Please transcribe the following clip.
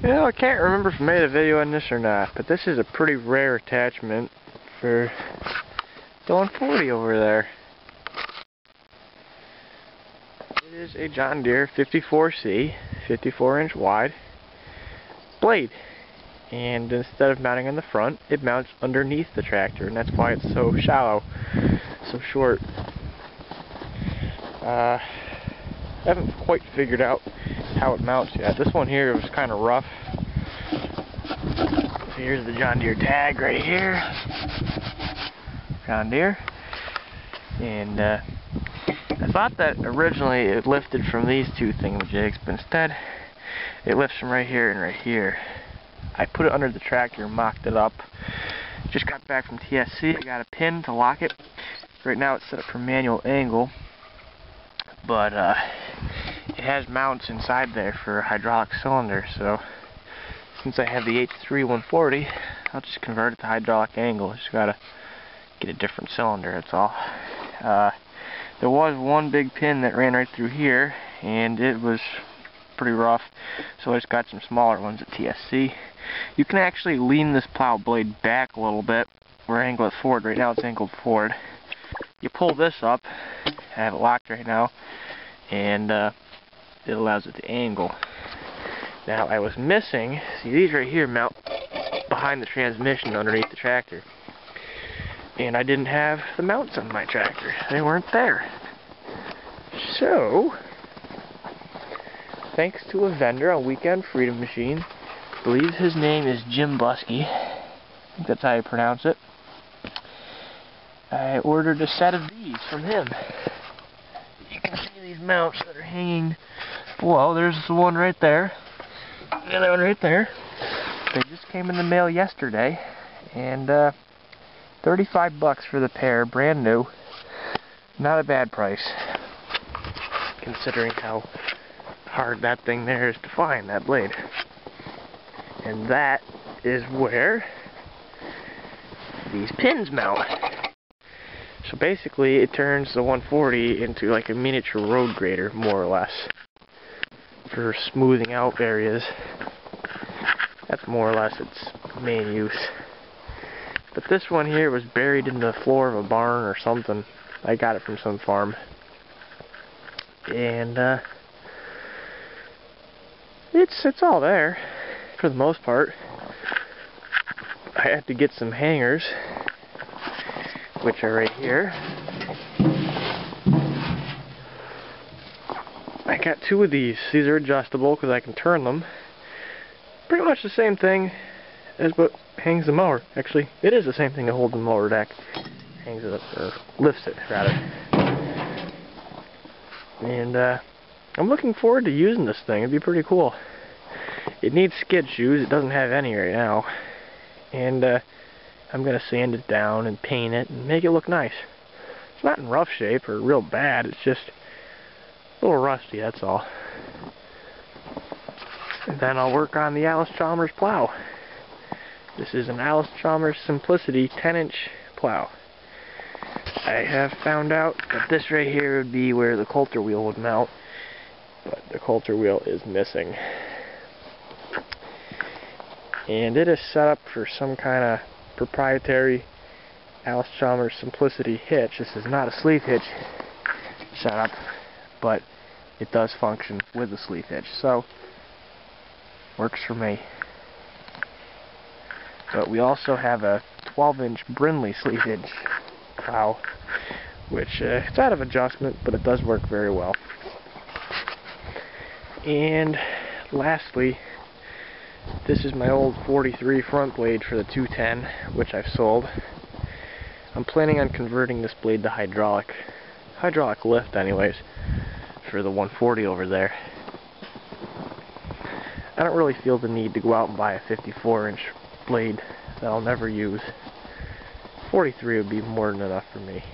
You know, I can't remember if I made a video on this or not, but this is a pretty rare attachment for the 140 over there. It is a John Deere 54C, 54-inch wide blade. And instead of mounting on the front, it mounts underneath the tractor, and that's why it's so shallow, so short. I haven't quite figured out how it mounts yet. This one here was kind of rough. So here's the John Deere tag right here. John Deere. And I thought that originally it lifted from these two thingamajigs, but instead it lifts from right here and right here. I put it under the tractor and mocked it up. Just got back from TSC. I got a pin to lock it. Right now it's set up for manual angle, but it has mounts inside there for a hydraulic cylinder, so since I have the H3 140, I'll just convert it to hydraulic angle. Just gotta get a different cylinder, that's all. There was one big pin that ran right through here, and it was pretty rough, so I just got some smaller ones at TSC. You can actually lean this plow blade back a little bit or angle it forward. Right now it's angled forward. You pull this up, I have it locked right now, and it allows it to angle. Now I was missing, see these right here mount behind the transmission underneath the tractor, and I didn't have the mounts on my tractor. They weren't there. So, thanks to a vendor on Weekend Freedom Machine, I believe his name is Jim Buskey, I think that's how you pronounce it, I ordered a set of these from him. You can see these mounts that are hanging. Well, there's the one right there, the other one right there. They just came in the mail yesterday, and $35 for the pair, brand new. Not a bad price, considering how hard that thing there is to find, that blade. And that is where these pins mount. So basically it turns the 140 into like a miniature road grader, more or less, for smoothing out areas. That's more or less its main use. But this one here was buried in the floor of a barn or something. I got it from some farm. And it's all there for the most part. I had to get some hangers, which are right here. I got two of these. These are adjustable because I can turn them. Pretty much the same thing as what hangs the mower. Actually, it is the same thing that holds the mower deck. Hangs it up, or lifts it, rather. And I'm looking forward to using this thing. It'd be pretty cool. It needs skid shoes. It doesn't have any right now. And I'm going to sand it down and paint it and make it look nice. It's not in rough shape or real bad. It's just a little rusty, that's all. And then I'll work on the Allis-Chalmers plow. This is an Allis-Chalmers Simplicity 10-inch plow. I have found out that this right here would be where the Coulter wheel would mount, but the Coulter wheel is missing. And it is set up for some kind of proprietary Allis-Chalmers Simplicity hitch. This is not a sleeve hitch setup, but it does function with a sleeve hitch, so works for me. But we also have a 12-inch Brindley sleeve hitch plow, which it's out of adjustment, but it does work very well. And lastly, this is my old 43 front blade for the 210, which I've sold. I'm planning on converting this blade to hydraulic lift anyways, for the 140 over there. I don't really feel the need to go out and buy a 54-inch blade that I'll never use. 43 would be more than enough for me.